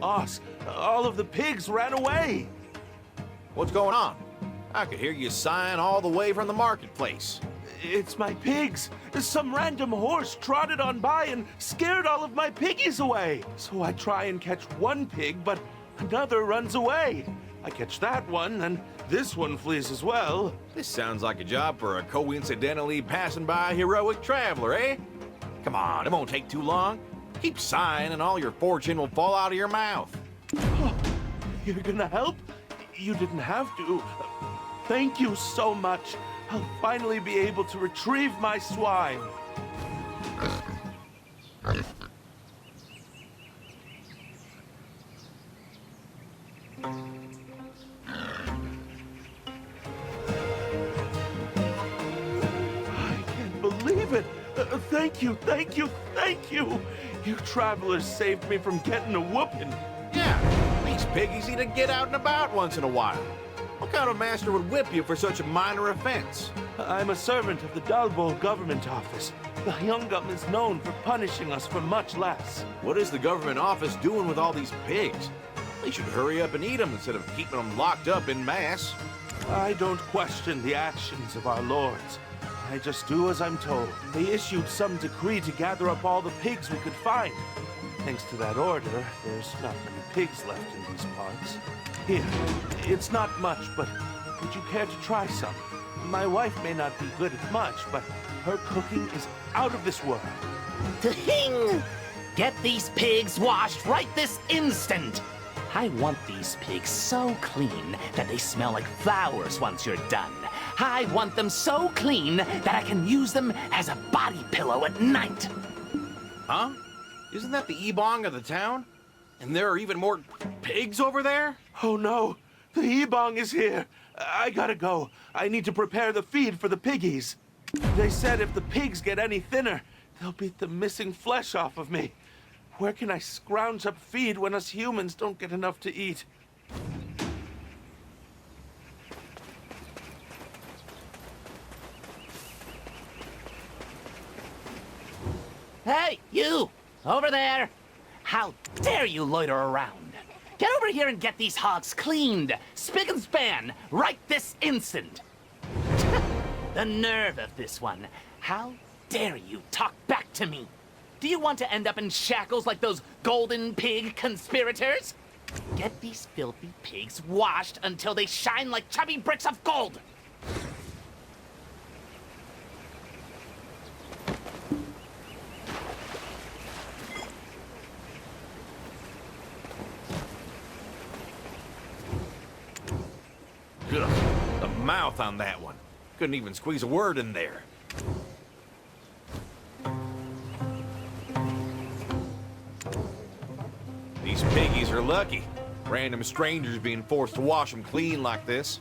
Boss, all of the pigs ran away. What's going on? I could hear you sighing all the way from the marketplace. It's my pigs. Some random horse trotted on by and scared all of my piggies away. So I try and catch one pig, but another runs away. I catch that one, and this one flees as well. This sounds like a job for a coincidentally passing by heroic traveler, eh? Come on, it won't take too long. Keep sighing and all your fortune will fall out of your mouth. Oh, you're gonna help? You didn't have to. Thank you so much. I'll finally be able to retrieve my swine. I can't believe it. Thank you, thank you, thank you. You travelers saved me from getting a whooping. Yeah, these piggies need to get out and about once in a while. What kind of master would whip you for such a minor offense? I'm a servant of the Dalbo government office. The Hyungum is known for punishing us for much less. What is the government office doing with all these pigs? They should hurry up and eat them instead of keeping them locked up in mass. I don't question the actions of our lords. I just do as I'm told. They issued some decree to gather up all the pigs we could find. Thanks to that order, there's not many pigs left in these parts. Here, it's not much, but would you care to try some? My wife may not be good at much, but her cooking is out of this world. Ting! Get these pigs washed right this instant! I want these pigs so clean that they smell like flowers once you're done. I want them so clean that I can use them as a body pillow at night. Huh? Isn't that the Yibang of the town? And there are even more pigs over there? Oh no, the Yibang is here. I gotta go. I need to prepare the feed for the piggies. They said if the pigs get any thinner, they'll beat the missing flesh off of me. Where can I scrounge up feed when us humans don't get enough to eat? Hey, you! Over there! How dare you loiter around? Get over here and get these hogs cleaned, spick and span, right this instant! The nerve of this one. How dare you talk back to me? Do you want to end up in shackles like those golden pig conspirators? Get these filthy pigs washed until they shine like chubby bricks of gold! Ugh, the mouth on that one. Couldn't even squeeze a word in there. These piggies are lucky. Random strangers being forced to wash them clean like this.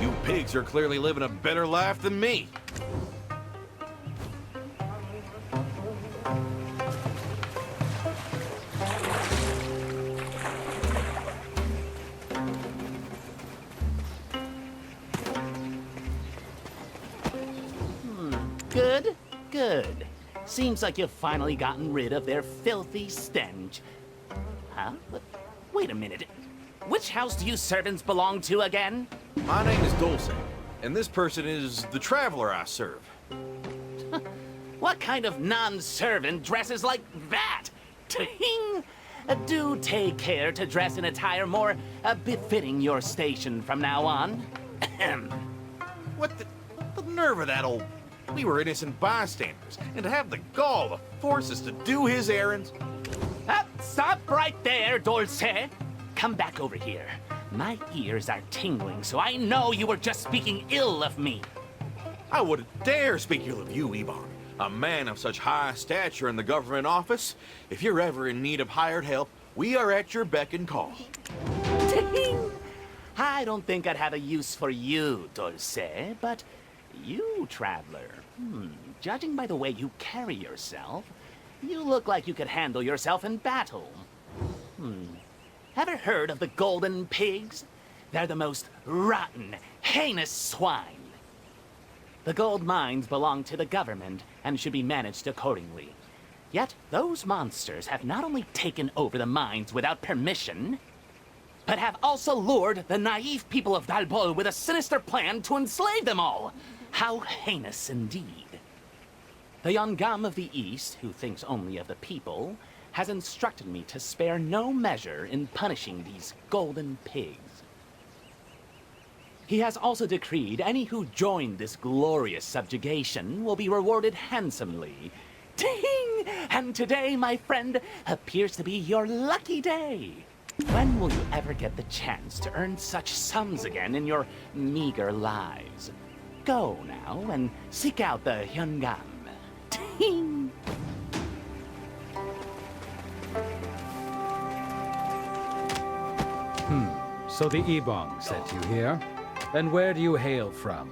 You pigs are clearly living a better life than me. Good, good. Seems like you've finally gotten rid of their filthy stench. Huh? But wait a minute. Which house do you servants belong to again? My name is Dulce, and this person is the traveler I serve. What kind of non-servant dresses like that? Ting! Do take care to dress in attire more befitting your station from now on. Ahem. What the nerve of that old... We were innocent bystanders, and to have the gall to force us to do his errands. Stop right there, Dulce. Come back over here. My ears are tingling, so I know you were just speaking ill of me. I wouldn't dare speak ill of you, Yibang. A man of such high stature in the government office. If you're ever in need of hired help, we are at your beck and call. Ting! I don't think I'd have a use for you, Dulce, but you, traveler, judging by the way you carry yourself, you look like you could handle yourself in battle. Ever heard of the golden pigs? They're the most rotten, heinous swine. The gold mines belong to the government and should be managed accordingly. Yet those monsters have not only taken over the mines without permission, but have also lured the naive people of Dalbol with a sinister plan to enslave them all. How heinous indeed. The Yongam of the East, who thinks only of the people, has instructed me to spare no measure in punishing these golden pigs. He has also decreed any who join this glorious subjugation will be rewarded handsomely. Ting! And today, my friend, appears to be your lucky day. When will you ever get the chance to earn such sums again in your meager lives? Go now and seek out the Hyungam. Ting! So the Yibang sent you here? And where do you hail from?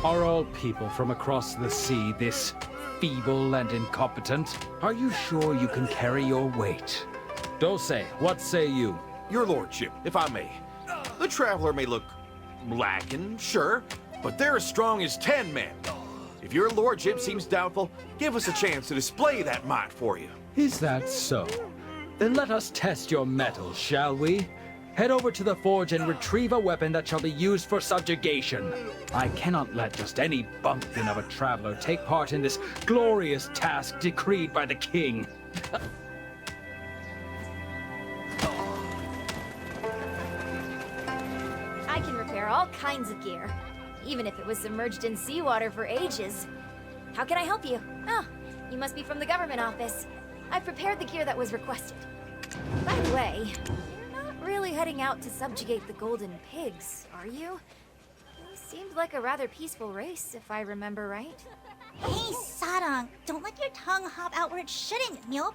Are all people from across the sea this feeble and incompetent? Are you sure you can carry your weight? Dose, what say you? Your lordship, if I may. The traveler may look lacking, sure, but they're as strong as 10 men. If your lordship seems doubtful, give us a chance to display that might for you. Is that so? Then let us test your mettle, shall we? Head over to the forge and retrieve a weapon that shall be used for subjugation. I cannot let just any bumpkin of a traveler take part in this glorious task decreed by the king. I can repair all kinds of gear, even if it was submerged in seawater for ages. How can I help you? Oh, you must be from the government office. I've prepared the gear that was requested. By the way, you're not really heading out to subjugate the golden pigs, are you? They seemed like a rather peaceful race, if I remember right. Hey, Sarang, don't let your tongue hop out where it shouldn't, Myop.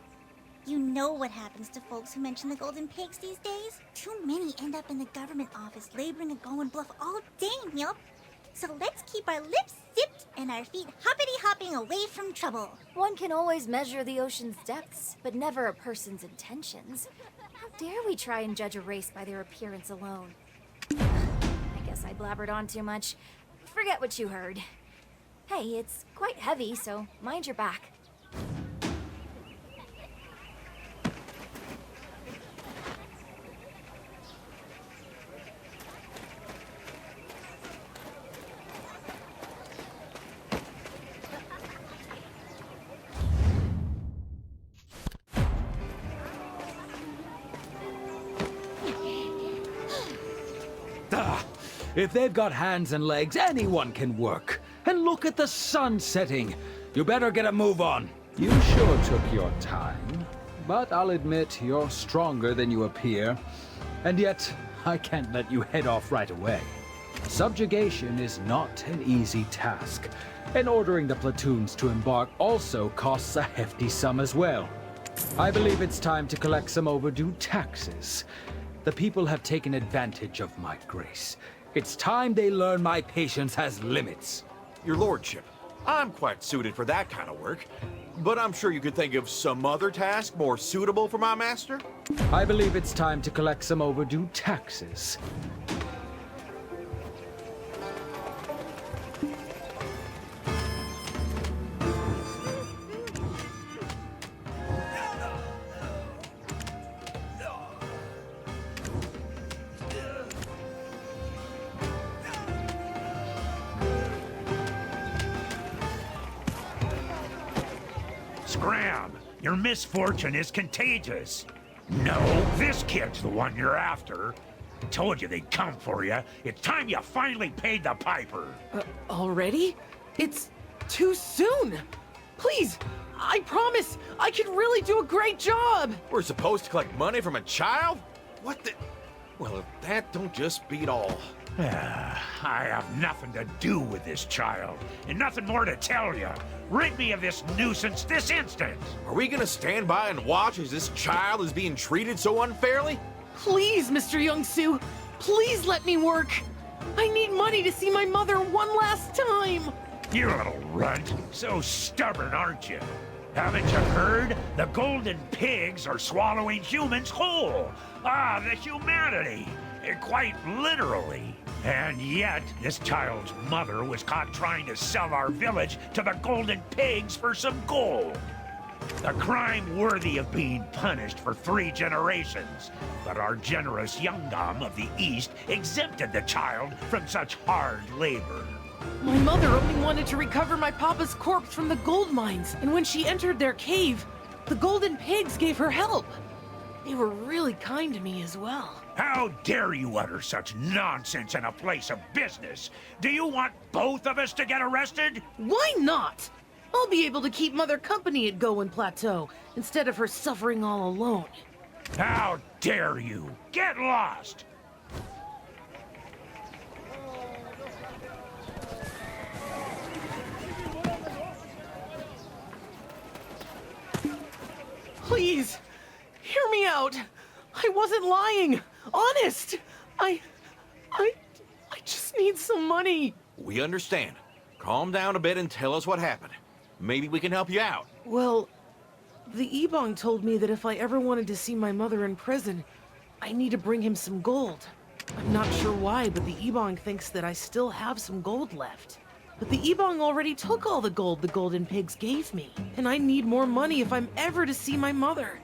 You know what happens to folks who mention the golden pigs these days? Too many end up in the government office laboring and going bluff all day, Myop. So let's keep our lips zipped and our feet hoppity-hopping away from trouble. One can always measure the ocean's depths, but never a person's intentions. How dare we try and judge a race by their appearance alone? I guess I blabbered on too much. Forget what you heard. Hey, it's quite heavy, so mind your back. If they've got hands and legs, anyone can work. And look at the sun setting. You better get a move on. You sure took your time. But I'll admit, you're stronger than you appear. And yet, I can't let you head off right away. Subjugation is not an easy task. And ordering the platoons to embark also costs a hefty sum as well. I believe it's time to collect some overdue taxes. The people have taken advantage of my grace. It's time they learn my patience has limits. Your lordship, I'm quite suited for that kind of work, but I'm sure you could think of some other task more suitable for my master. I believe it's time to collect some overdue taxes. Scram! Your misfortune is contagious. No, this kid's the one you're after. I told you they'd come for you. It's time you finally paid the piper. Already? It's too soon. Please, I promise, I can really do a great job. We're supposed to collect money from a child? What the... Well, if that don't just beat all. I have nothing to do with this child, and nothing more to tell you. Rid me of this nuisance this instant. Are we gonna stand by and watch as this child is being treated so unfairly? Please, Mr. Youngsu, please let me work. I need money to see my mother one last time. You little runt. So stubborn, aren't you? Haven't you heard? The golden pigs are swallowing humans whole. Ah, the humanity. Quite literally. And yet, this child's mother was caught trying to sell our village to the Golden Pigs for some gold. A crime worthy of being punished for 3 generations. But our generous Yungam of the East exempted the child from such hard labor. My mother only wanted to recover my papa's corpse from the gold mines, and when she entered their cave, the Golden Pigs gave her help. They were really kind to me as well. How dare you utter such nonsense in a place of business? Do you want both of us to get arrested? Why not? I'll be able to keep Mother company at Goen Plateau, instead of her suffering all alone. How dare you? Get lost! Please, hear me out. I wasn't lying. Honest. I just need some money. We understand. Calm down a bit and tell us what happened. Maybe we can help you out. Well, the Yibang told me that if I ever wanted to see my mother in prison, I need to bring him some gold. I'm not sure why, but the Yibang thinks that I still have some gold left. But the Yibang already took all the gold the Golden Pigs gave me, and I need more money if I'm ever to see my mother.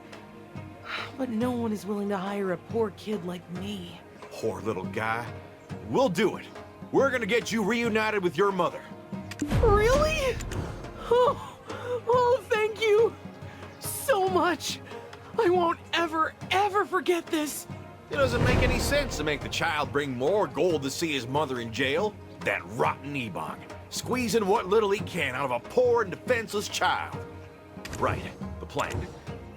But no one is willing to hire a poor kid like me. Poor little guy. We'll do it. We're gonna get you reunited with your mother. Really? Oh, thank you so much. I won't ever forget this. It doesn't make any sense to make the child bring more gold to see his mother in jail. That rotten Yibang, squeezing what little he can out of a poor and defenseless child. Right, the plan.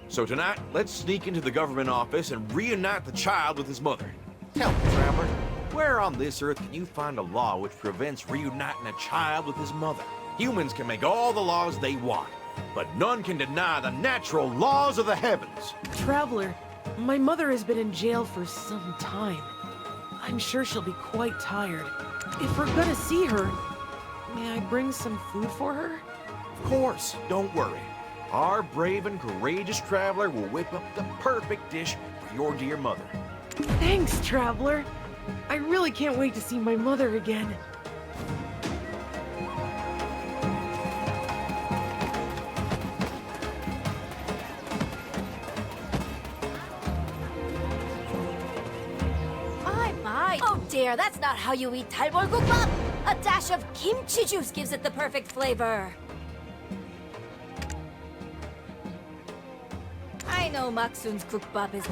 So tonight, let's sneak into the government office and reunite the child with his mother. Tell me, traveler, where on this earth can you find a law which prevents reuniting a child with his mother? Humans can make all the laws they want, but none can deny the natural laws of the heavens. Traveler, my mother has been in jail for some time. I'm sure she'll be quite tired. If we're gonna see her, may I bring some food for her? Of course, don't worry. Our brave and courageous traveler will whip up the perfect dish for your dear mother. Thanks, Traveler. I really can't wait to see my mother again. My. Oh dear, that's not how you eat talbolgukbap. A dash of kimchi juice gives it the perfect flavor. I know Maksun's cookbap is...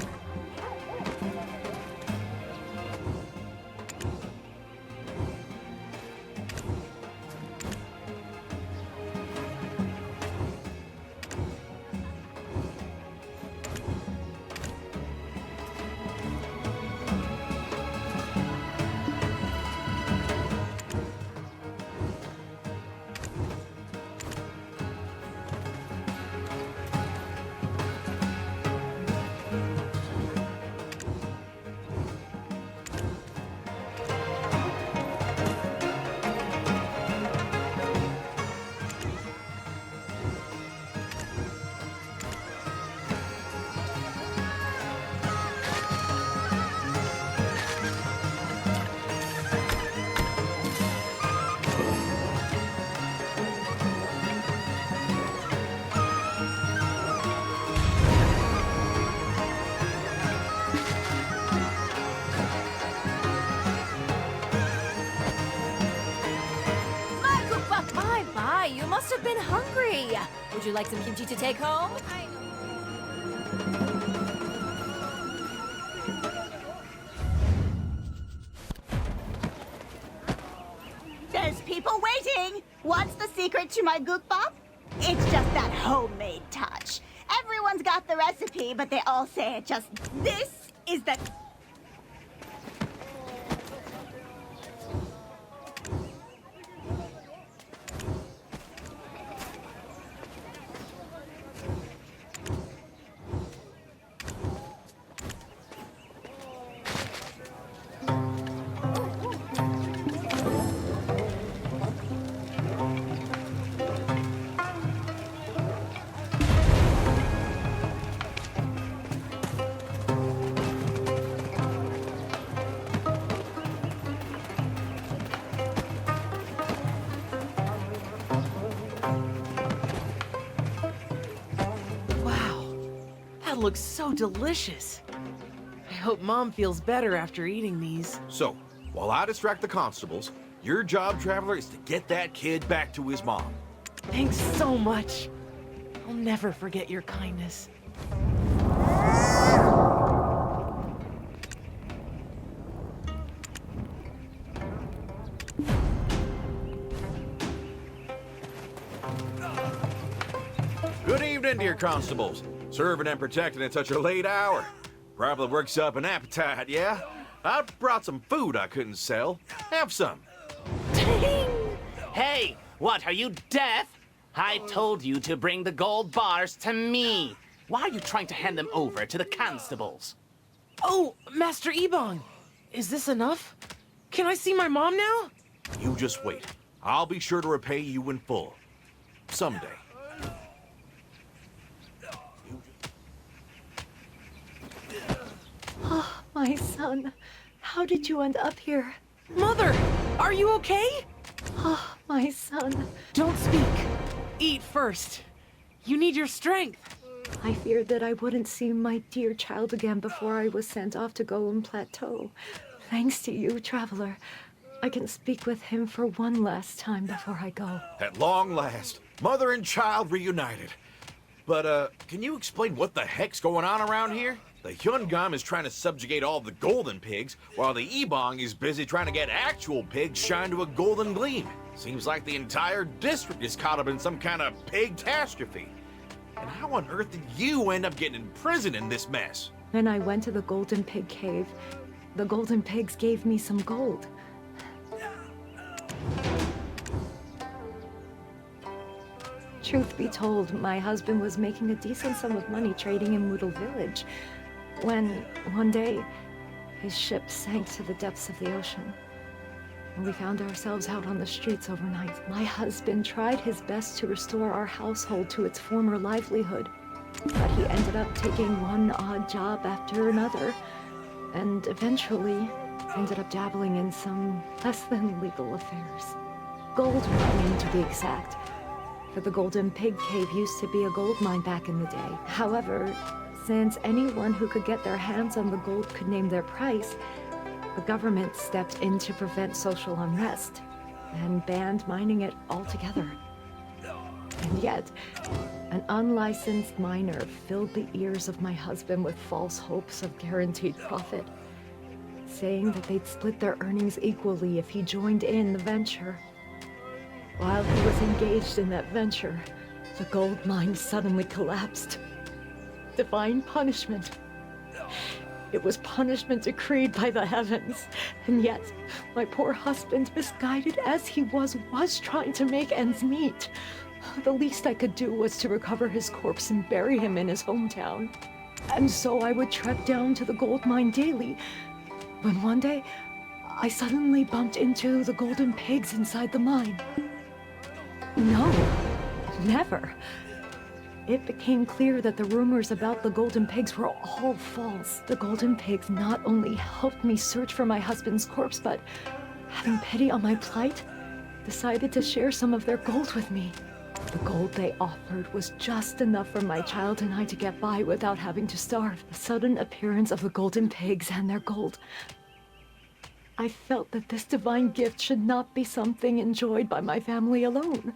You must have been hungry. Would you like some kimchi to take home? There's people waiting. What's the secret to my gukbap? It's just that homemade touch. Everyone's got the recipe, but they all say it just... This is the... That looks so delicious. I hope Mom feels better after eating these. So, while I distract the constables, your job, Traveler, is to get that kid back to his mom. Thanks so much. I'll never forget your kindness. Good evening, dear constables. Serving and protecting at such a late hour. Probably works up an appetite, yeah? I brought some food I couldn't sell. Have some. Hey, what, are you deaf? I told you to bring the gold bars to me. Why are you trying to hand them over to the constables? Oh, Master Yibang, is this enough? Can I see my mom now? You just wait. I'll be sure to repay you in full. Someday. Oh, my son. How did you end up here? Mother, are you okay? Oh, my son. Don't speak. Eat first. You need your strength. I feared that I wouldn't see my dear child again before I was sent off to Golem Plateau. Thanks to you, Traveler. I can speak with him for one last time before I go. At long last, mother and child reunited. But, can you explain what the heck's going on around here? The Hyungam is trying to subjugate all the golden pigs, while the Yibang is busy trying to get actual pigs shined to a golden gleam. Seems like the entire district is caught up in some kind of pig catastrophe. And how on earth did you end up getting imprisoned in this mess? When I went to the Golden Pig Cave, the Golden Pigs gave me some gold. Truth be told, my husband was making a decent sum of money trading in Moodle Village, when, one day, his ship sank to the depths of the ocean. And we found ourselves out on the streets overnight. My husband tried his best to restore our household to its former livelihood, but he ended up taking one odd job after another, and eventually ended up dabbling in some less than legal affairs. Gold mining, to be exact. For the Golden Pig Cave used to be a gold mine back in the day. However, since anyone who could get their hands on the gold could name their price, the government stepped in to prevent social unrest and banned mining it altogether. And yet, an unlicensed miner filled the ears of my husband with false hopes of guaranteed profit, saying that they'd split their earnings equally if he joined in the venture. While he was engaged in that venture, the gold mine suddenly collapsed. Divine punishment. It was punishment decreed by the heavens. And yet, my poor husband, misguided as he was trying to make ends meet. The least I could do was to recover his corpse and bury him in his hometown. And so I would trek down to the gold mine daily, when one day, I suddenly bumped into the golden pigs inside the mine. No, never. It became clear that the rumors about the golden pigs were all false. The golden pigs not only helped me search for my husband's corpse, but, having pity on my plight, decided to share some of their gold with me. The gold they offered was just enough for my child and I to get by without having to starve. The sudden appearance of the golden pigs and their gold. I felt that this divine gift should not be something enjoyed by my family alone.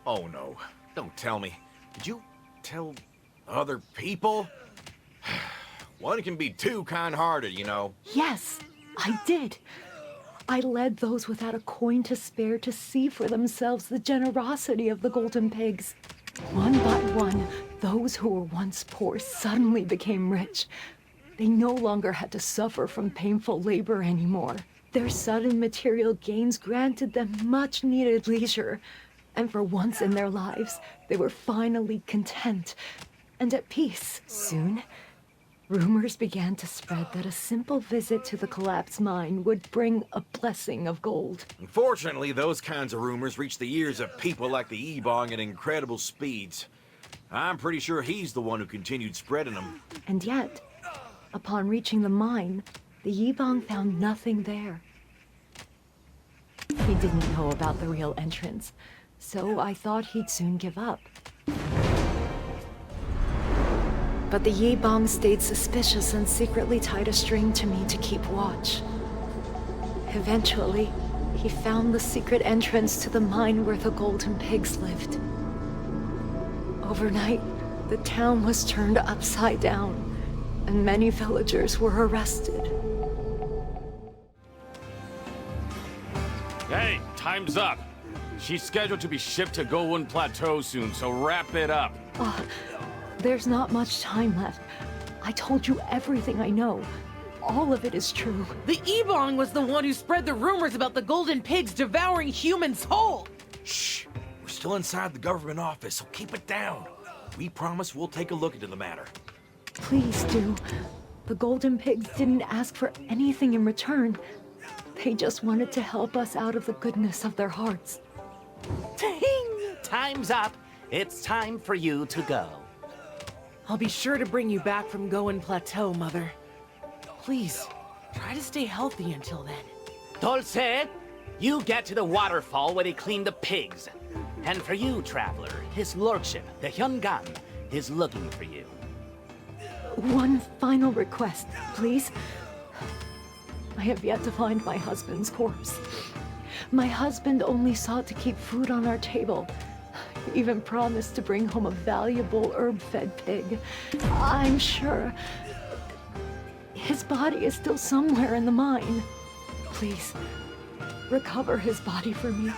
Oh no, don't tell me. Did you tell other people? One can be too kind-hearted, you know. Yes, I did. I led those without a coin to spare to see for themselves the generosity of the golden pigs. One by one, those who were once poor suddenly became rich. They no longer had to suffer from painful labor anymore. Their sudden material gains granted them much-needed leisure, and for once in their lives, they were finally content and at peace. Soon, rumors began to spread that a simple visit to the collapsed mine would bring a blessing of gold. Unfortunately, those kinds of rumors reach the ears of people like the Yibang at incredible speeds. I'm pretty sure he's the one who continued spreading them. And yet, upon reaching the mine, the Yibang found nothing there. He didn't know about the real entrance, so I thought he'd soon give up. But the Yibang stayed suspicious and secretly tied a string to me to keep watch. Eventually, he found the secret entrance to the mine where the golden pigs lived. Overnight, the town was turned upside down, and many villagers were arrested. Hey, time's up. She's scheduled to be shipped to Golden Plateau soon, so wrap it up. There's not much time left. I told you everything I know. All of it is true. The Yibang was the one who spread the rumors about the golden pigs devouring humans whole! Shh! We're still inside the government office, so keep it down. We promise we'll take a look into the matter. Please do. The golden pigs didn't ask for anything in return. They just wanted to help us out of the goodness of their hearts. Ting! Time's up. It's time for you to go. I'll be sure to bring you back from Goen Plateau, Mother. Please, try to stay healthy until then. Dulce, you get to the waterfall where they clean the pigs. And for you, traveler, his lordship, the Hyungam, is looking for you. One final request, please. I have yet to find my husband's corpse. My husband only sought to keep food on our table. He even promised to bring home a valuable herb-fed pig. I'm sure his body is still somewhere in the mine. Please, recover his body for me.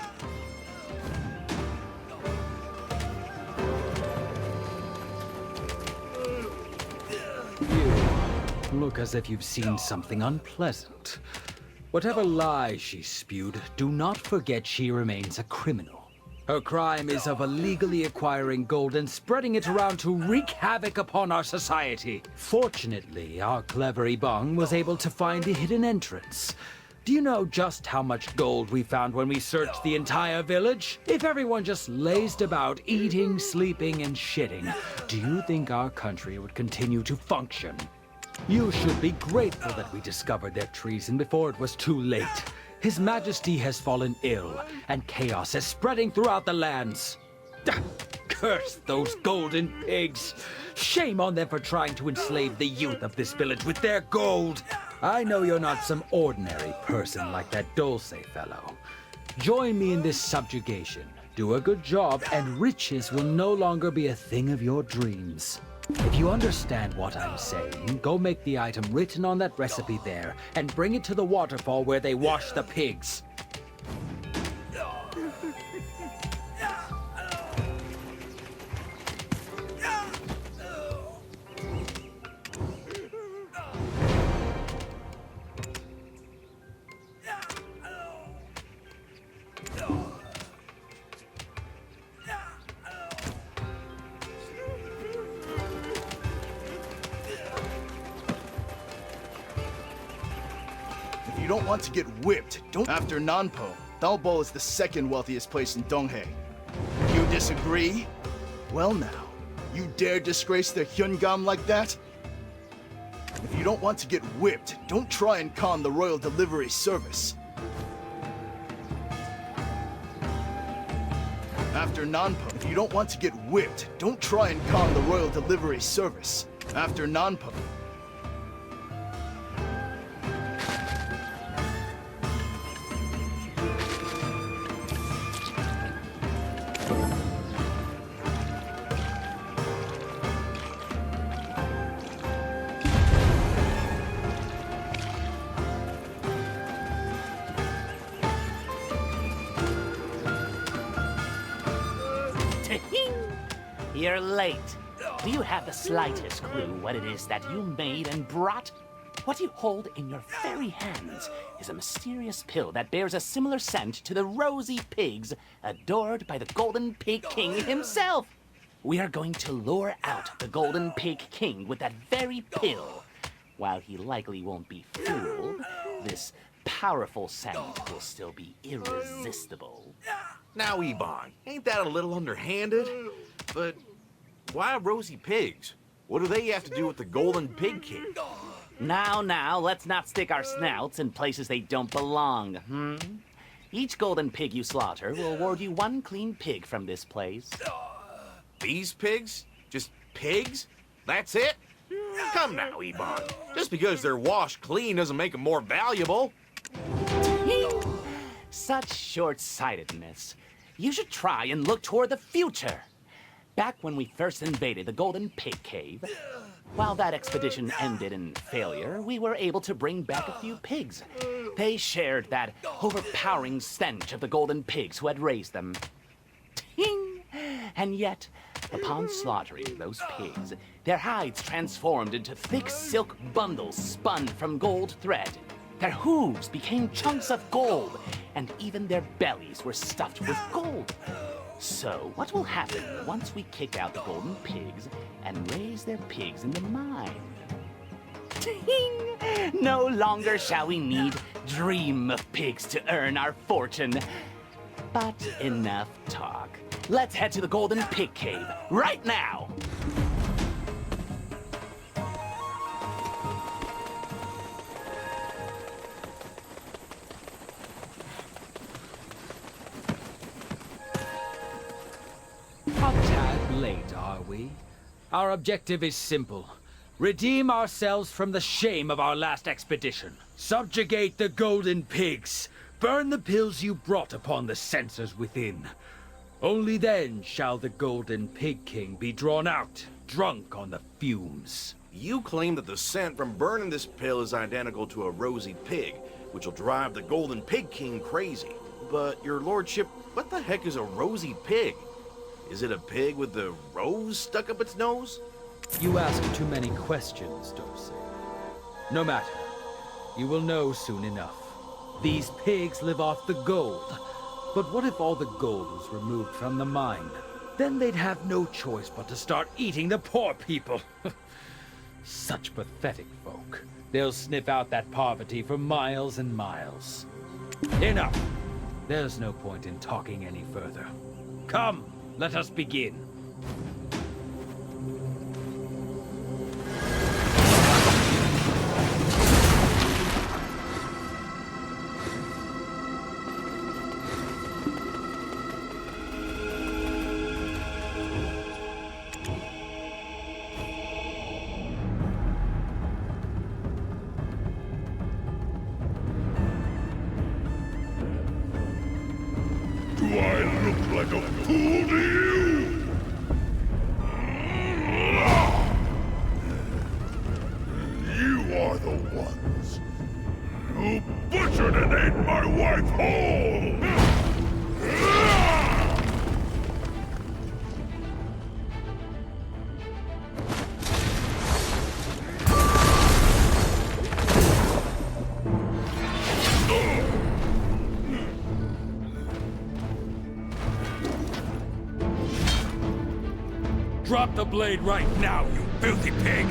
You look as if you've seen something unpleasant. Whatever lies she spewed, do not forget she remains a criminal. Her crime is of illegally acquiring gold and spreading it around to wreak havoc upon our society. Fortunately, our clever Yibang was able to find a hidden entrance. Do you know just how much gold we found when we searched the entire village? If everyone just lazed about eating, sleeping, and shitting, do you think our country would continue to function? You should be grateful that we discovered their treason before it was too late. His Majesty has fallen ill, and chaos is spreading throughout the lands. Curse those golden pigs! Shame on them for trying to enslave the youth of this village with their gold! I know you're not some ordinary person like that Dulce fellow. Join me in this subjugation. Do a good job, and riches will no longer be a thing of your dreams. If you understand what I'm saying, go make the item written on that recipe there, and bring it to the waterfall where they wash the pigs. You don't want to get whipped. Don't. After Nampo, Dalbo is the second wealthiest place in Donghae. You disagree? Well now, you dare disgrace the Hyungam like that? If you don't want to get whipped, don't try and con the royal delivery service. After Nampo, if you don't want to get whipped, don't try and con the royal delivery service. After Nampo. You're late. Do you have the slightest clue what it is that you made and brought? What you hold in your very hands is a mysterious pill that bears a similar scent to the rosy pigs adored by the Golden Pig King himself. We are going to lure out the Golden Pig King with that very pill. While he likely won't be fooled, this powerful scent will still be irresistible. Now, Yibang, ain't that a little underhanded? But why rosy pigs? What do they have to do with the Golden Pig King? Now, let's not stick our snouts in places they don't belong, Each golden pig you slaughter will award you one clean pig from this place. These pigs? Just pigs? That's it? Come now, Yibang. Just because they're washed clean doesn't make them more valuable. Such short-sightedness. You should try and look toward the future. Back when we first invaded the Golden Pig Cave, while that expedition ended in failure, we were able to bring back a few pigs. They shared that overpowering stench of the golden pigs who had raised them. Ting! And yet, upon slaughtering those pigs, their hides transformed into thick silk bundles spun from gold thread. Their hooves became chunks of gold, and even their bellies were stuffed with gold. So, what will happen once we kick out the golden pigs and raise their pigs in the mine? Ting! No longer shall we need dream of pigs to earn our fortune. But enough talk. Let's head to the Golden Pig Cave right now! A tad late, are we? Our objective is simple. Redeem ourselves from the shame of our last expedition. Subjugate the golden pigs. Burn the pills you brought upon the censors within. Only then shall the Golden Pig King be drawn out, drunk on the fumes. You claim that the scent from burning this pill is identical to a rosy pig, which will drive the Golden Pig King crazy. But, your lordship, what the heck is a rosy pig? Is it a pig with the rose stuck up its nose? You ask too many questions, Rosy. No matter. You will know soon enough. These pigs live off the gold. But what if all the gold was removed from the mine? Then they'd have no choice but to start eating the poor people. Such pathetic folk. They'll sniff out that poverty for miles and miles. Enough! There's no point in talking any further. Come, let us begin. Do I look like a fool to you? You are the ones who butchered and ate my wife whole! Drop the blade right now, you filthy pig!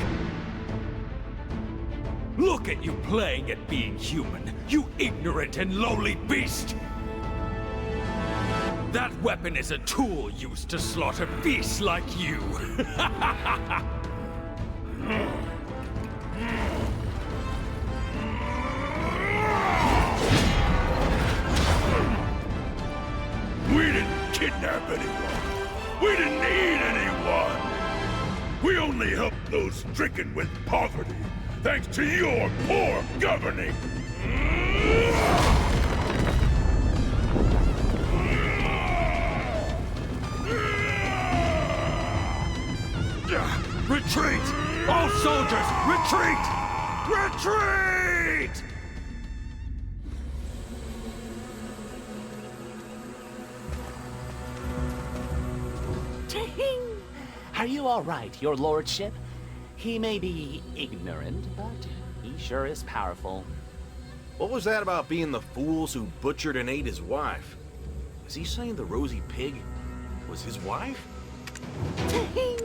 Look at you playing at being human, you ignorant and lowly beast! That weapon is a tool used to slaughter beasts like you! We didn't kidnap anyone! We didn't eat anyone! We only helped those stricken with poverty, thanks to your poor governing! Retreat! All soldiers, retreat! Retreat! Ting! Are you all right, your lordship? He may be ignorant, but he sure is powerful. What was that about being the fools who butchered and ate his wife? Is he saying the rosy pig was his wife? Ting!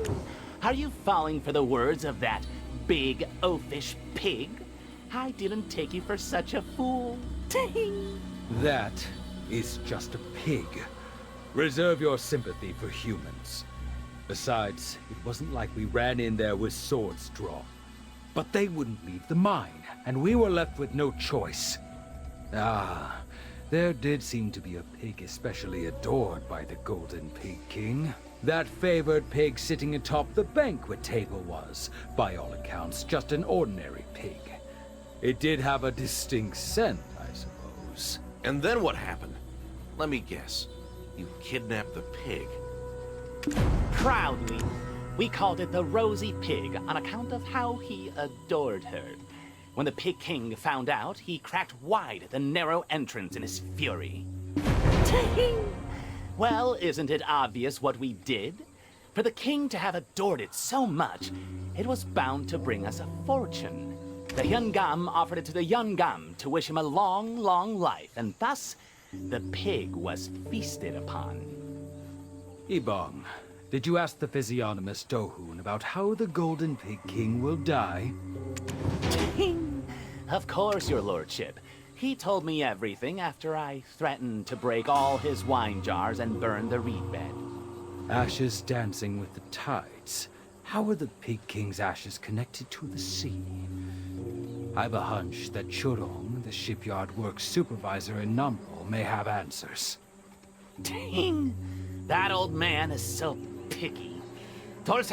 Are you falling for the words of that big, oafish pig? I didn't take you for such a fool. Ting! That is just a pig. Reserve your sympathy for humans. Besides, it wasn't like we ran in there with swords drawn. But they wouldn't leave the mine, and we were left with no choice. Ah, There did seem to be a pig especially adored by the Golden Pig King. That favored pig sitting atop the banquet table was, by all accounts, just an ordinary pig. It did have a distinct scent, I suppose. And then what happened? Let me guess. You kidnapped the pig. Proudly, we called it the Rosy Pig on account of how he adored her. When the Pig King found out, he cracked wide the narrow entrance in his fury. Well, isn't it obvious what we did? For the king to have adored it so much, it was bound to bring us a fortune. The Hyungam offered it to the Yungam to wish him a long, long life, and thus the pig was feasted upon. Yibang, did you ask the physiognomist Dohun about how the Golden Pig King will die? Of course, your lordship. He told me everything after I threatened to break all his wine jars and burn the reed bed. Ashes dancing with the tides. How are the Pig King's ashes connected to the sea? I've a hunch that Churong, the shipyard works supervisor in Nampo, may have answers. Dang! That old man is so picky. Torse,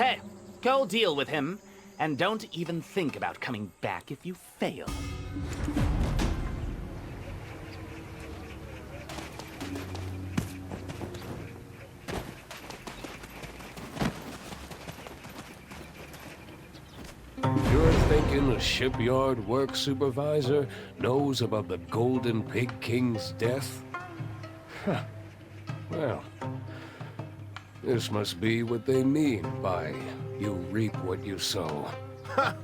go deal with him, and don't even think about coming back if you fail. You're thinking a shipyard work supervisor knows about the Golden Pig King's death? Huh. Well, this must be what they mean by you reap what you sow. Ha!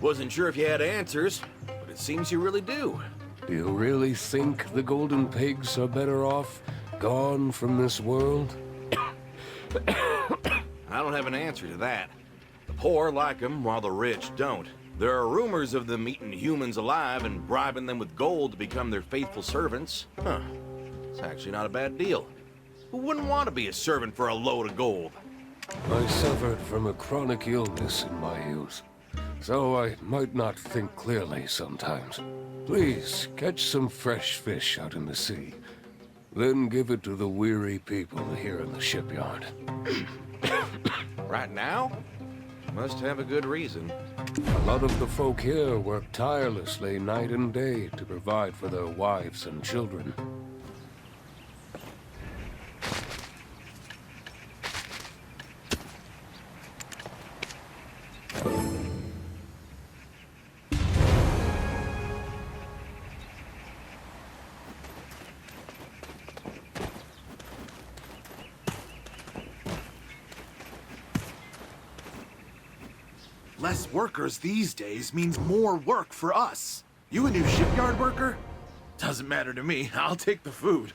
Wasn't sure if you had answers, but it seems you really do. Do you really think the Golden Pigs are better off gone from this world? I don't have an answer to that. The poor like them, while the rich don't. There are rumors of them eating humans alive and bribing them with gold to become their faithful servants. Huh. It's actually not a bad deal. Who wouldn't want to be a servant for a load of gold? I suffered from a chronic illness in my youth, so I might not think clearly sometimes. Please, catch some fresh fish out in the sea. Then give it to the weary people here in the shipyard. Right now? Must have a good reason. A lot of the folk here work tirelessly night and day to provide for their wives and children. Less workers these days means more work for us. You a new shipyard worker? Doesn't matter to me. I'll take the food.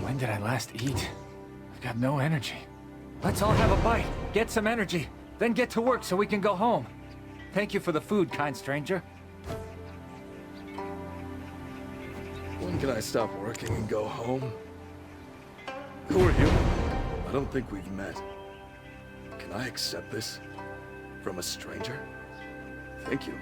When did I last eat? I've got no energy. Let's all have a bite, get some energy, then get to work so we can go home. Thank you for the food, kind stranger. When can I stop working and go home? Who are you? I don't think we've met. Can I accept this? From a stranger? Thank you.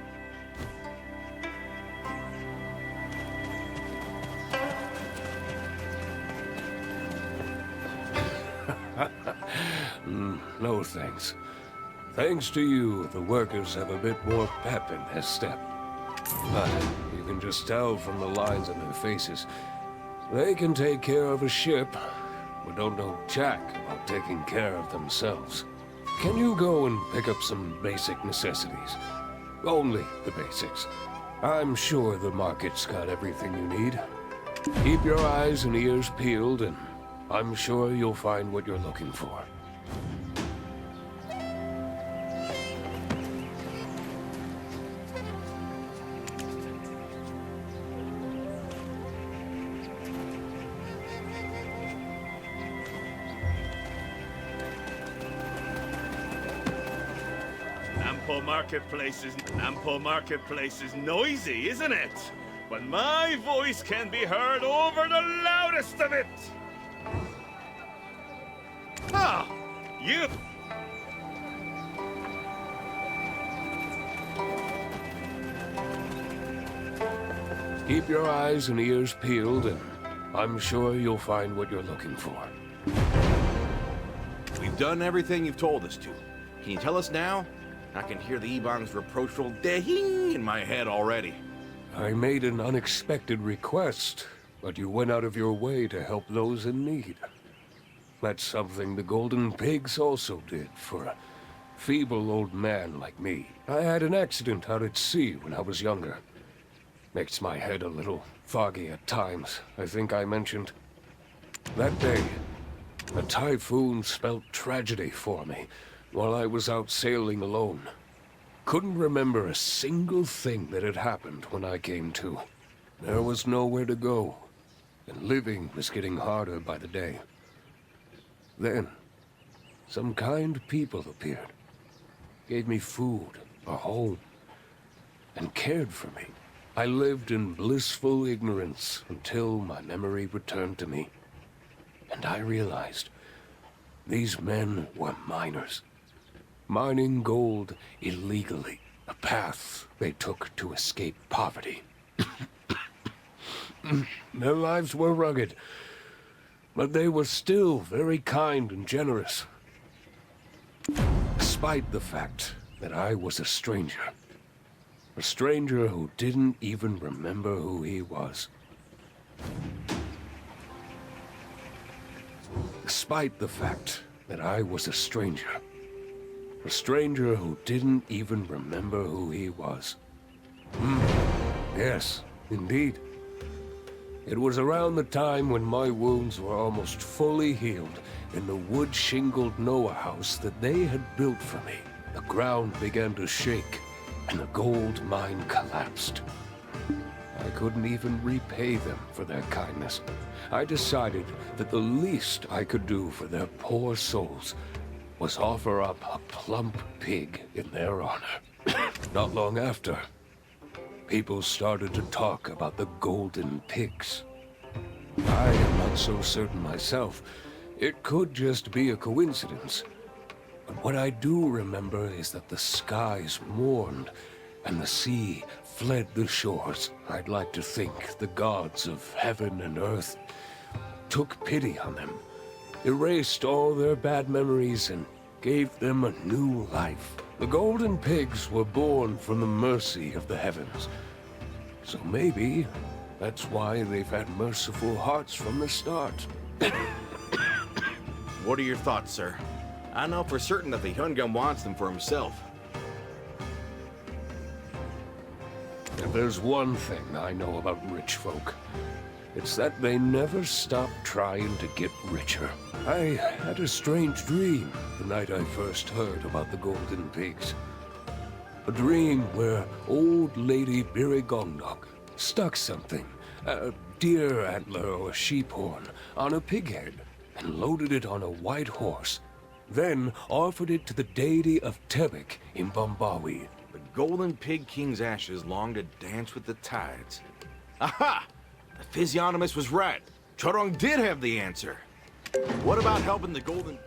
No thanks. Thanks to you, the workers have a bit more pep in their step. But you can just tell from the lines on their faces. They can take care of a ship, but don't know jack about taking care of themselves. Can you go and pick up some basic necessities? Only the basics. I'm sure the market's got everything you need. Keep your eyes and ears peeled, and I'm sure you'll find what you're looking for. Nampo Marketplace is noisy, isn't it? But my voice can be heard over the loudest of it. Ah, you. Keep your eyes and ears peeled, and I'm sure you'll find what you're looking for. We've done everything you've told us to. Can you tell us now? I can hear the Yibang's reproachful ding in my head already. I made an unexpected request, but you went out of your way to help those in need. That's something the Golden Pigs also did for a feeble old man like me. I had an accident out at sea when I was younger. Makes my head a little foggy at times, I think I mentioned. That day, a typhoon spelled tragedy for me while I was out sailing alone. Couldn't remember a single thing that had happened when I came to. There was nowhere to go, and living was getting harder by the day. Then, some kind people appeared, gave me food, a home, and cared for me. I lived in blissful ignorance until my memory returned to me. And I realized these men were miners, mining gold illegally, a path they took to escape poverty. Their lives were rugged, but they were still very kind and generous. Despite the fact that I was a stranger who didn't even remember who he was. Despite the fact that I was a stranger who didn't even remember who he was. Yes, indeed. It was around the time when my wounds were almost fully healed in the wood-shingled Noah house that they had built for me. The ground began to shake, and the gold mine collapsed. I couldn't even repay them for their kindness. I decided that the least I could do for their poor souls was offer up a plump pig in their honor. Not long after, people started to talk about the Golden Pigs. I am not so certain myself. It could just be a coincidence. But what I do remember is that the skies mourned and the sea fled the shores. I'd like to think the gods of heaven and earth took pity on them, erased all their bad memories, and gave them a new life. The Golden Pigs were born from the mercy of the heavens. So maybe that's why they've had merciful hearts from the start. What are your thoughts, sir? I know for certain that the Hyungam wants them for himself. If there's one thing I know about rich folk, it's that they never stop trying to get richer. I had a strange dream the night I first heard about the Golden Pigs. A dream where old Lady Birigongdok stuck something, a deer antler or a sheep horn, on a pig head and loaded it on a white horse, then offered it to the deity of Tebek in Bombawi. The Golden Pig King's ashes long to dance with the tides. Aha! The physiognomist was right. Chorong did have the answer. What about helping the Golden...